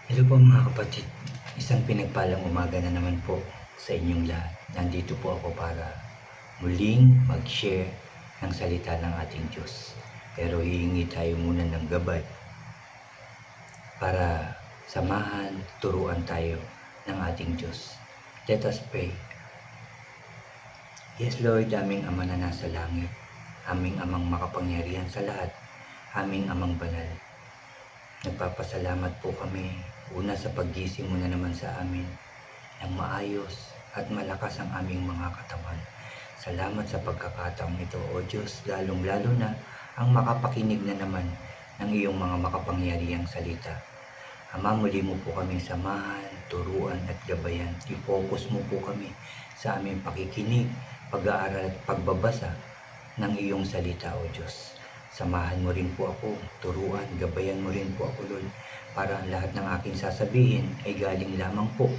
Hello po mga kapatid, isang pinagpalang umaga na naman po sa inyong lahat. Nandito po ako para muling mag-share ng salita ng ating Diyos. Pero hihingi tayo muna ng gabay para samahan, turuan tayo ng ating Diyos. Let us pray. Yes Lord, aming Ama na nasa langit, aming Amang makapangyarihan sa lahat, aming Amang banal. Nagpapasalamat po kami una sa paggising mo na naman sa amin ng maayos at malakas ang aming mga katawan. Salamat sa pagkakataong ito, O Diyos, lalong-lalo na ang makapakinig na naman ng iyong mga makapangyarihang salita. Ama, muli mo po kami samahan, turuan at gabayan. I-focus mo po kami sa aming pakikinig, pag-aaral at pagbabasa ng iyong salita, O Diyos. Samahan mo rin po ako, turuan, gabayan mo rin po ako, Lord, para ang lahat ng aking sasabihin ay galing lamang po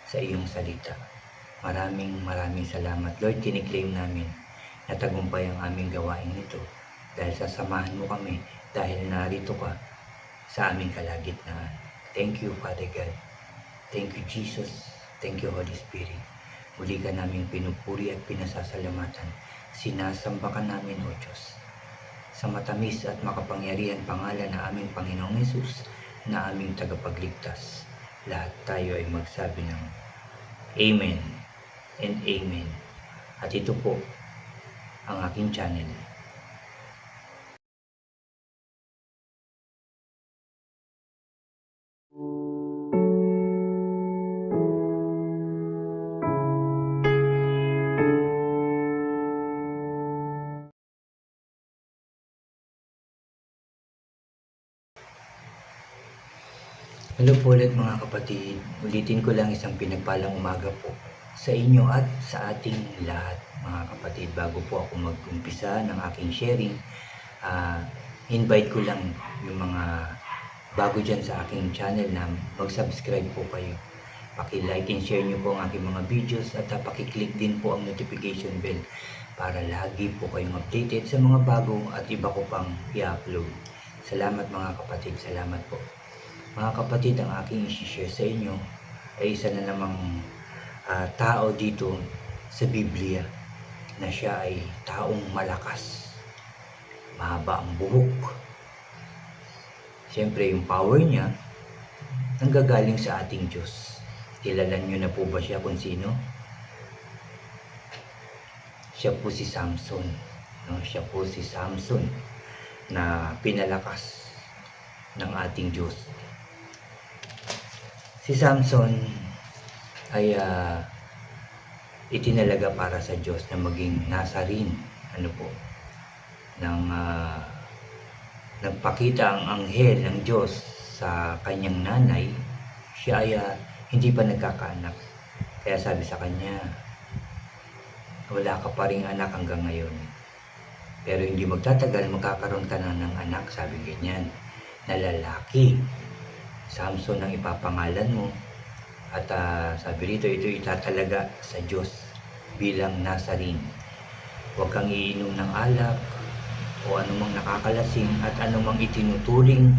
sa iyong salita. Maraming salamat, Lord. Kiniklaim namin na tagumpay ang aming gawain ito dahil sasamahan mo kami, dahil narito ka sa aming kalagitnaan. Thank you, Father God. Thank you, Jesus. Thank you, Holy Spirit. Muli ka naming pinupuri at pinasasalamatan. Sinasamba ka namin, O Diyos, sa matamis at makapangyarihan pangalan na aming Panginoong Hesus, na aming tagapagligtas. Lahat tayo ay magsabi ng Amen and Amen. At ito po ang aking channel. Hello po ulit mga kapatid. Ulitin ko lang, isang pinagpalang umaga po sa inyo at sa ating lahat mga kapatid. Bago po ako mag-umpisa ng aking sharing, invite ko lang yung mga bago dyan sa aking channel na mag-subscribe po kayo. Paki-like and share nyo po ang aking mga videos at paki-click din po ang notification bell para lagi po kayong updated sa mga bago at iba ko pang i-upload. Salamat mga kapatid, salamat po. Mga kapatid, ang aking i-share sa inyo ay isa na namang tao dito sa Biblia na siya ay taong malakas, mahaba ang buhok. Siyempre, yung power niya nanggagaling sa ating Diyos. Kilala niyo na po ba siya kung sino? Siya po si Samson. No? Siya po si Samson na pinalakas ng ating Diyos. Si Samson ay itinalaga para sa Diyos na maging Nazarin. Nagpakita ang anghel ng Diyos sa kanyang nanay. Siya ay hindi pa nagkakaanak. Kaya sabi sa kanya, wala ka pa ring anak hanggang ngayon. Pero hindi magtatagal, magkakaroon ka na ng anak, sabi ganyan, na lalaki. Samson ang ipapangalan mo. At sabi rito, ito itatalaga sa Diyos bilang Nazarin. Huwag kang iinom ng alak o anumang nakakalasing at anumang itinuturing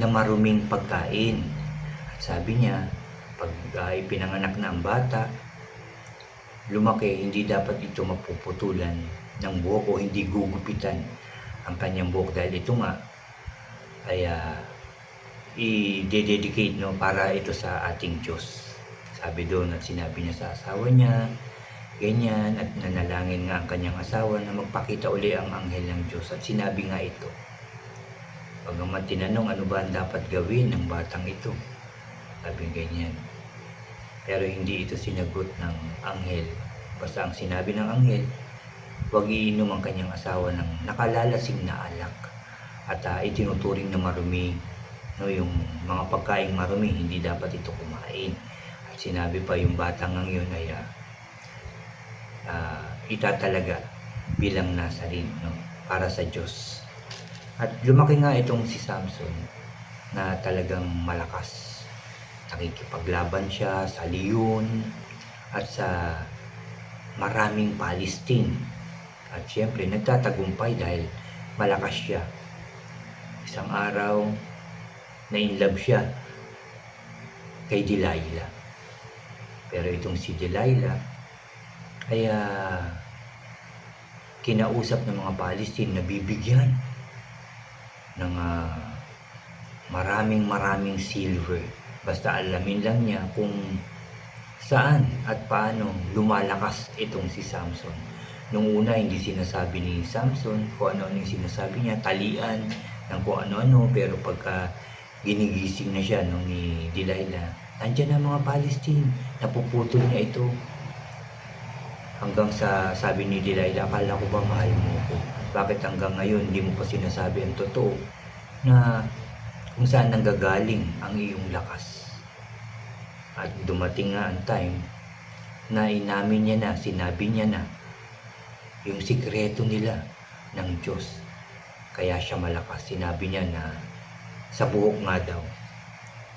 na maruming pagkain. At sabi niya, pag ipinanganak na ang bata, lumaki, hindi dapat ito mapuputulan ng buhok o hindi gugupitan ang kanyang buhok, dahil ito nga ay i-dedicate para ito sa ating Diyos. Sabi doon, at sinabi niya sa asawa niya, ganyan, at nanalangin nga ang kanyang asawa na magpakita uli ang anghel ng Diyos. At sinabi nga ito, pagamat tinanong ano ba ang dapat gawin ng batang ito, sabi ganyan. Pero hindi ito sinagot ng anghel. Basta ang sinabi ng anghel, huwag iinom ang kanyang asawa ng nakalalasing na alak at itinuturing na marumi. Yung mga pagkaing marumi, hindi dapat ito kumain. At sinabi pa, yung batang ng yun ay itatalaga bilang Nazarin, para sa Diyos. At lumaki nga itong si Samson na talagang malakas. Nakikipaglaban siya sa leon at sa maraming Palestine. At siyempre, nagtatagumpay dahil malakas siya. Isang araw, na-inlove siya kay Delilah. Pero itong si Delilah ay kinausap ng mga Palestine na bibigyan ng maraming silver. Basta alamin lang niya kung saan at paano lumalakas itong si Samson. Nung una, hindi sinasabi ni Samson kung ano-ano yung sinasabi niya, talian ng kung ano-ano, pero pagka ginigising na siya nung ni Delilah, nandiyan ang mga Palestine, napuputol niya ito. Hanggang sa sabi ni Delilah, akala ko ba mahal mo ko? Bakit hanggang ngayon hindi mo pa sinasabi ang totoo na kung saan nanggagaling ang iyong lakas? At dumating nga ang time na inamin niya na, sinabi niya na yung sikreto nila ng Diyos. Kaya siya malakas. Sinabi niya na sa buhok nga daw,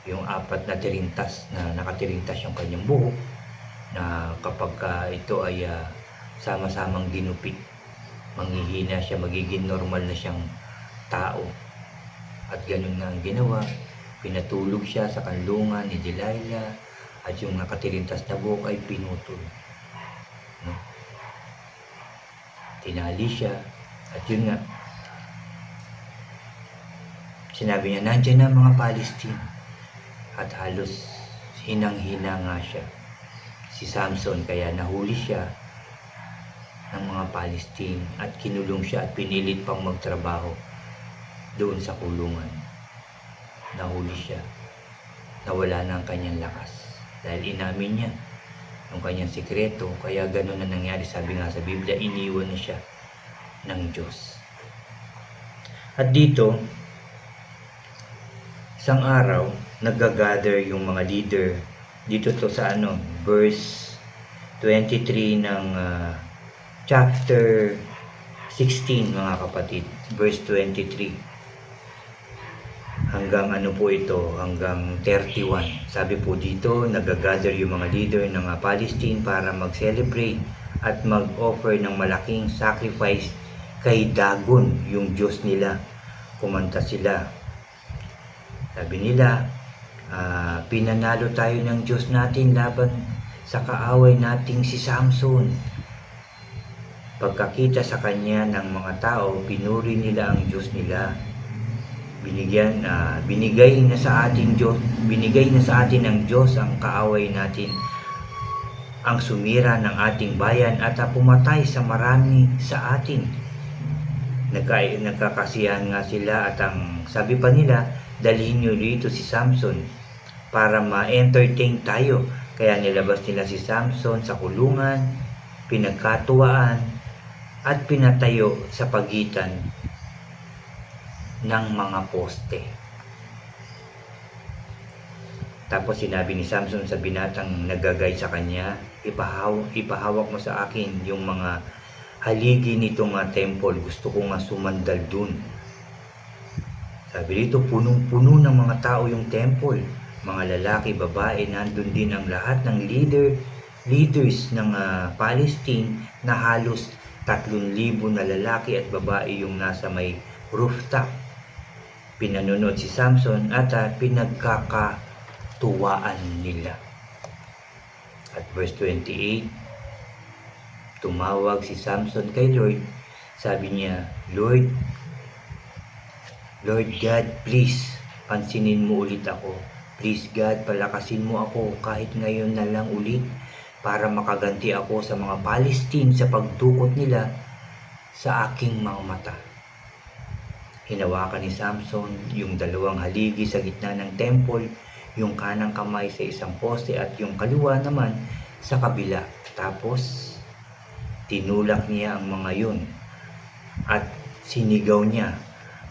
yung 4 na tirintas na nakatirintas yung kanyang buhok, na kapag ito ay sama-samang ginupit, manghihina siya, magiging normal na siyang tao. At ganun nga ang ginawa. Pinatulog siya sa kanlungan ni Delilah at yung nakatirintas na buhok ay pinutol. No? Tinali siya at yun nga, sinabi niya, nandiyan na mga Palestine. At halos hinang-hina nga siya, si Samson, kaya nahuli siya ng mga Palestine at kinulong siya at pinilit pang magtrabaho doon sa kulungan. Nahuli siya, nawala na ang kanyang lakas dahil inamin niya yung kanyang sikreto. Kaya gano'n na nangyari. Sabi nga sa Biblia, iniwan na siya ng Diyos. At dito, isang araw, nag-gather yung mga leader. Dito to sa verse 23 ng chapter 16, mga kapatid. Verse 23. Hanggang po ito, hanggang 31. Sabi po dito, nag-gather yung mga leader ng Palestine para mag-celebrate at mag-offer ng malaking sacrifice kay Dagon, yung Diyos nila. Kumanta sila. Sabi nila, pinanalo tayo ng Diyos natin laban sa kaaway nating si Samson. Pagkakita sa kanya ng mga tao, pinuri nila ang Diyos nila. Binigay na sa atin ng Diyos ang kaaway natin, ang sumira ng ating bayan at pumatay sa marami sa atin. Nagkakasiyahan nga sila at ang sabi pa nila, dalhin nyo dito si Samson para ma-entertain tayo. Kaya nilabas nila si Samson sa kulungan, pinagkatuwaan at pinatayo sa pagitan ng mga poste. Tapos sinabi ni Samson sa binatang nagagay sa kanya, ipahawak mo sa akin yung mga haligi nitong temple. Gusto ko nga sumandal dun. Sabi dito, punong-puno ng mga tao yung temple. Mga lalaki, babae, nandun din ang lahat ng leaders ng Palestine na halos 3,000 na lalaki at babae yung nasa may rooftop. Pinanunod si Samson at pinagkakatuwaan nila. At verse 28, tumawag si Samson kay Lord. Sabi niya, Lord God, please, pansinin mo ulit ako. Please God, palakasin mo ako kahit ngayon na lang ulit para makaganti ako sa mga Palestine sa pagdukot nila sa aking mga mata. Hinawakan ni Samson yung 2 haligi sa gitna ng temple, yung kanang kamay sa isang poste at yung kaliwa naman sa kabila. Tapos, tinulak niya ang mga yun at sinigaw niya,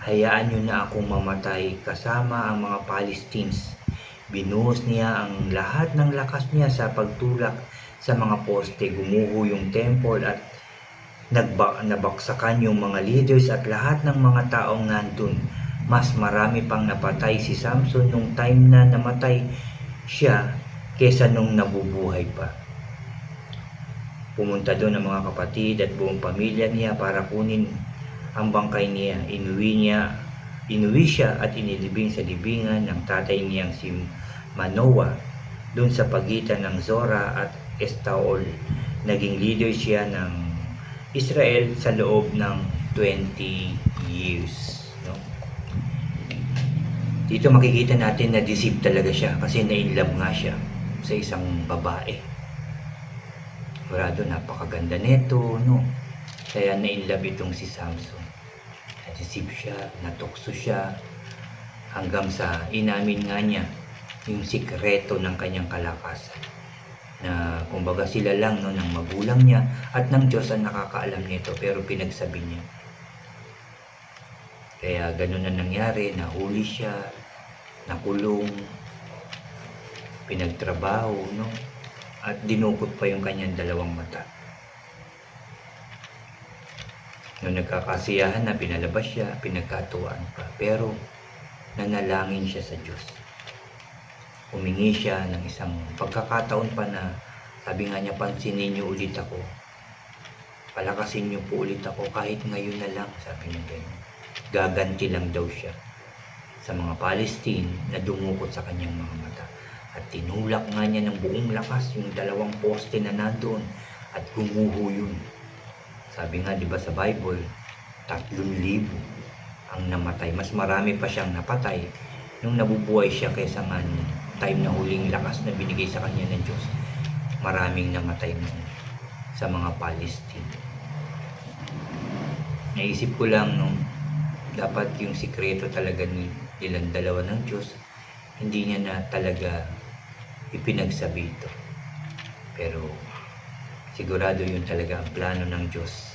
hayaan nyo na akong mamatay kasama ang mga Palestines. Binuhos niya ang lahat ng lakas niya sa pagtulak sa mga poste. Gumuho yung temple at nabaksakan yung mga leaders at lahat ng mga taong nandun. Mas marami pang napatay si Samson nung time na namatay siya kesa nung nabubuhay pa. Pumunta doon ang mga kapatid at buong pamilya niya para kunin ang bangkay niya. Inuwi siya at inilibing sa libingan ng tatay niyang si Manoah doon sa pagitan ng Zora at Estaol. Naging leader siya ng Israel sa loob ng 20 years. No? Dito makikita natin na deceive talaga siya kasi na-inlove nga siya sa isang babae. Sigurado napakaganda nito, no? Kaya na-inlove itong si Samson. Na-deceive siya, natukso siya, hanggang sa inamin nga niya yung sikreto ng kanyang kalakasan. Na kumbaga sila lang no, ng magulang niya at ng Diyos ang nakakaalam nito, pero pinagsabi niya. Kaya ganun na nangyari, nahuli siya, nakulong, pinagtrabaho, no? At dinukot pa yung kanyang dalawang mata. Nung nagkakasiyahan na pinalabas siya, pinagkatuwaan pa. Pero nanalangin siya sa Diyos. Humingi siya ng isang pagkakataon pa na sabi nga niya, pansinin niyo ulit ako. Palakasin niyo po ulit ako kahit ngayon na lang, sabi niya ganyan. Gaganti lang daw siya sa mga Palestine na dumukot sa kanyang mga mata. At tinulak nga niya ng buong lakas yung dalawang poste na nandoon at gumuho yun. Sabi nga, di ba sa Bible, 3,000 ang namatay. Mas marami pa siyang napatay nung nabubuhay siya kaysa nga nung time na huling lakas na binigay sa kanya ng Diyos. Maraming namatay noon sa mga Palestine. Naisip ko lang nung dapat yung sikreto talaga nilang dalawa ng Diyos, hindi niya na talaga ipinagsabi ito. Pero sigurado yun talaga ang plano ng Diyos.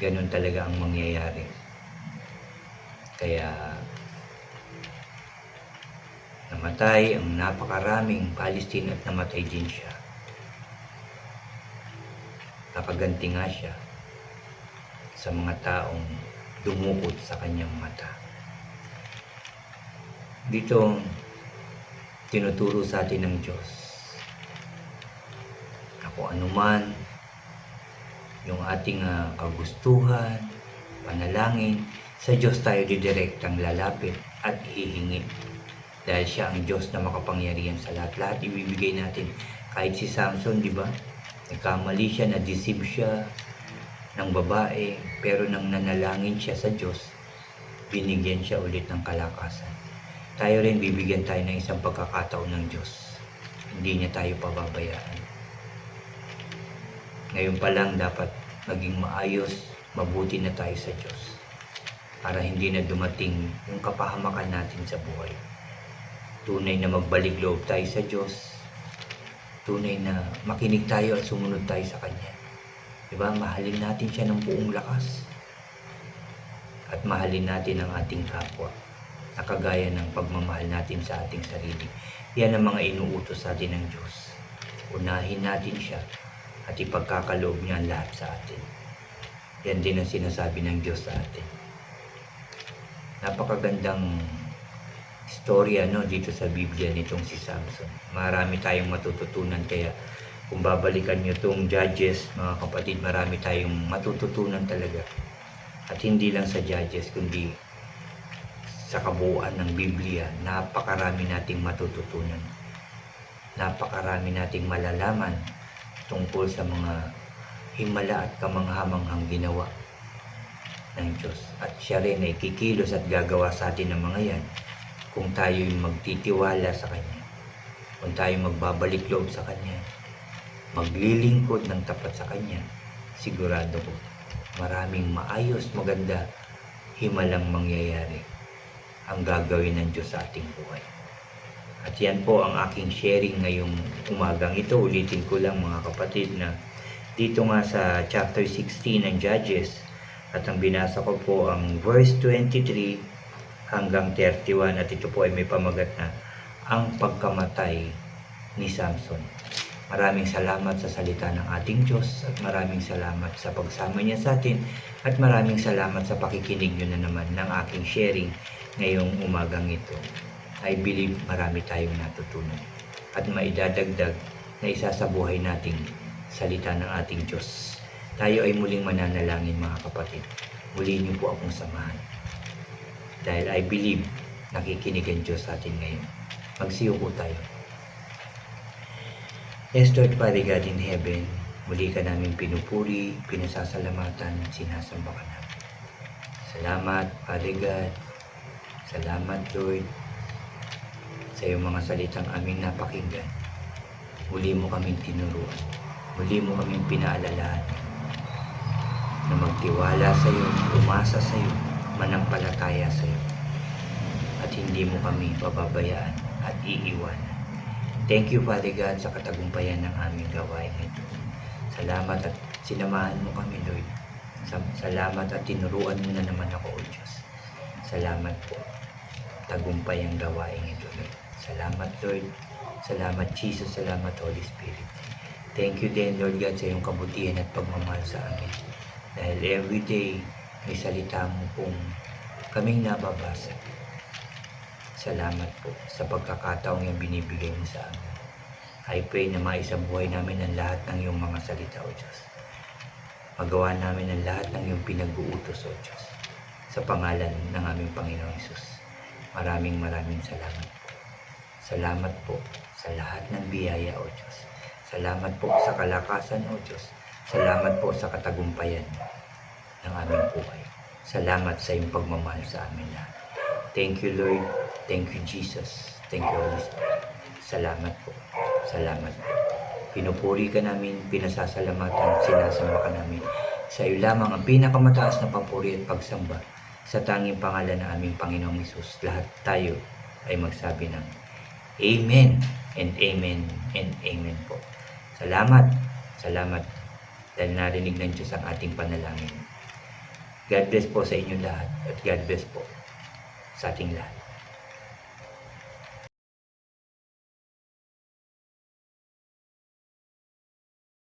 Ganun talaga ang mangyayari. Kaya namatay ang napakaraming Palestine at namatay din siya. Nakaganti nga siya sa mga taong dumukot sa kanyang mata. Dito tinuturo sa atin ng Diyos na kung anuman yung ating kagustuhan, panalangin, sa Diyos tayo didirektang lalapit at hihingi. Dahil siya ang Diyos na makapangyarihan sa lahat. Lahat ibibigay natin. Kahit si Samson, di ba? Nagkamali siya, na-deceive siya ng babae, pero nang nanalangin siya sa Diyos, binigyan siya ulit ng kalakasan. Tayo rin, bibigyan tayo ng isang pagkakataon ng Diyos. Hindi niya tayo pababayaan. Ngayon pa lang dapat maging maayos, mabuti na tayo sa Diyos. Para hindi na dumating yung kapahamakan natin sa buhay. Tunay na magbalik loob tayo sa Diyos. Tunay na makinig tayo at sumunod tayo sa Kanya. Diba? Mahalin natin siya ng buong lakas. At mahalin natin ang ating kapwa. Nakagaya ng pagmamahal natin sa ating sarili. Yan ang mga inuutos sa atin ng Diyos. Unahin natin siya at ipagkakaloob niya ang lahat sa atin. Yan din ang sinasabi ng Diyos sa atin. Napakagandang istorya dito sa Biblia nitong si Samson. Marami tayong matututunan, kaya kung babalikan nyo itong Judges, mga kapatid, marami tayong matututunan talaga. At hindi lang sa Judges, kundi sa kabuuan ng Biblia, napakarami nating matututunan. Napakarami nating malalaman tungkol sa mga himala at kamanghamanghang ginawa ng Diyos. At siya rin ay kikilos at gagawa sa atin ng mga yan kung tayo'y magtitiwala sa Kanya, kung tayo magbabalik loob sa Kanya, maglilingkod ng tapat sa Kanya. Sigurado ko maraming maayos, maganda, himalang mangyayari ang gagawin ng Diyos sa ating buhay. At yan po ang aking sharing ngayong umagang ito. Ulitin ko lang mga kapatid na dito nga sa chapter 16 ng Judges, at ang binasa ko po ang verse 23 hanggang 31, at ito po ay may pamagat na ang pagkamatay ni Samson. Maraming salamat sa salita ng ating Diyos, at maraming salamat sa pagsama niya sa atin, at maraming salamat sa pakikinig nyo na naman ng aking sharing ngayong umagang ito. I believe marami tayong natutunan at maidadagdag na isa sa buhay nating salita ng ating Diyos. Tayo ay muling mananalangin mga kapatid. Muli niyo po akong samahan. Dahil I believe nakikinig ang Diyos sa atin ngayon. Magsiyo po tayo. Yes, Lord Father God in heaven, muli ka namin pinupuri, pinasasalamatan, sinasamba ka namin. Salamat, Father God. Salamat, Lord, sa iyong mga salitang aming napakinggan. Muli mo kaming tinuruan. Muli mo kaming pinaalalahan na magtiwala sa iyo, umasa sa iyo, manampalataya sa iyo. At hindi mo kami pababayaan at iiwanan. Thank you, Father God, sa katagumpayan ng aming gawain ito. Salamat at sinamahan mo kami, Lord. Salamat at tinuruan mo na naman ako, O Diyos. Salamat po. Tagumpay ang gawain ito, Lord. Salamat, Lord. Salamat, Jesus. Salamat, Holy Spirit. Thank you din, Lord God, sa iyong kabutihan at pagmamahal sa amin. Dahil everyday, may salita mo pong kaming nababasa. Salamat po sa pagkakataong yung binibigay mo sa amin. I pray na maisabuhay namin ang lahat ng iyong mga salita, O Diyos. Magawa namin ang lahat ng iyong pinag-uutos, O Diyos. Sa pangalan ng aming Panginoong Hesus. Maraming salamat po. Salamat po sa lahat ng biyaya, O Diyos. Salamat po sa kalakasan, O Diyos. Salamat po sa katagumpayan ng aming buhay. Salamat sa iyong pagmamahal sa amin lahat. Thank you, Lord. Thank you, Jesus. Thank you, Holy Spirit. Salamat po. Salamat po. Pinupuri ka namin, pinasasalamatan, sinasamba ka namin. Sa iyo lamang ang pinakamataas na papuri at pagsamba sa tanging pangalan ng aming Panginoong Hesus. Lahat tayo ay magsabi ng Amen and Amen and Amen po. Salamat. Salamat dahil narinig ng Diyos ang ating panalangin. God bless po sa inyo lahat at God bless po sa ating lahat.